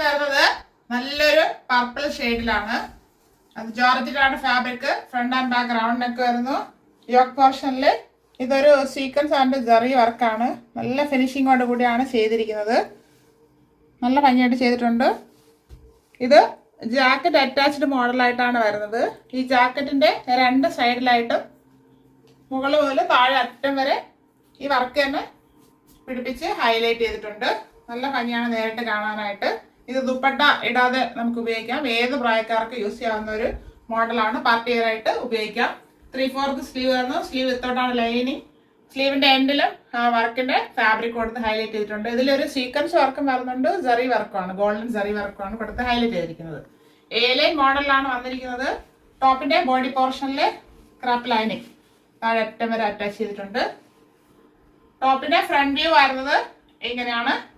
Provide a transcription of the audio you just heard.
വരുന്നത് നല്ലൊരു പർപ്പിൾ ഷെയ്ഡിലാണ്. അത് ജോർജറ്റിലാണ് fabric. Front and back round neck വരുന്നു. യോക്ക് പോർഷനിൽ ഇതൊരു സീക്വൻസ് ആൻഡ് ജറി വർക്കാണ്. നല്ല ഫിനിഷിങ്ങോട് കൂടിയാണ് ചെയ്തിരിക്കുന്നത്. നല്ല ഭംഗിയായിട്ട് ചെയ്തിട്ടുണ്ട്. ഇത് ജാക്കറ്റ് അറ്റാച്ച്ഡ് മോഡലായിട്ടാണ് വരുന്നത്. ഈ ജാക്കറ്റിന്റെ രണ്ട് സൈഡിലായിട്ടും മുകളിൽ മുതൽ താഴെ അറ്റം വരെ ഈ വർക്ക് തന്നെ പിടിപ്പിച്ച് ഹൈലൈറ്റ് ചെയ്തിട്ടുണ്ട്. നല്ല ഭംഗിയാണ് നേരിട്ട് കാണാനായിട്ട്. ഇത് ദുപ്പട്ട ഇടാതെ നമുക്ക് ഉപയോഗിക്കാം. ഏത് പ്രായക്കാർക്ക് യൂസ് ചെയ്യാവുന്ന ഒരു മോഡലാണ്. പാർട്ടി വെയർ ആയിട്ട് ഉപയോഗിക്കാം. 3/4 സ്ലീവ് വരുന്നു. Sleeve വിത്തോട്ടാണ് lining. സ്ലീവിന്റെ എൻഡിലും വർക്കിന്റെ ഫാബ്രിക് കൊടുത്ത് ഹൈലൈറ്റ് ചെയ്തിട്ടുണ്ട്. ഇതിലൊരു സീക്വൻസ് വർക്കും വരുന്നുണ്ട്. ജറി വർക്കുമാണ്, ഗോൾഡൻ ജറി വർക്കുമാണ് കൊടുത്ത് ഹൈലൈറ്റ് ചെയ്തിരിക്കുന്നത്. A-ലൈൻ മോഡലിലാണ് വന്നിരിക്കുന്നത്. ടോപ്പിന്റെ ബോഡി പോർഷനിലെ ക്രാപ്പ് ലൈനിങ് താഴെ അറ്റം വരെ അറ്റാച്ച് ചെയ്തിട്ടുണ്ട്. ടോപ്പിന്റെ ഫ്രണ്ട് വ്യൂ വരുന്നത് ഇങ്ങനെയാണ്.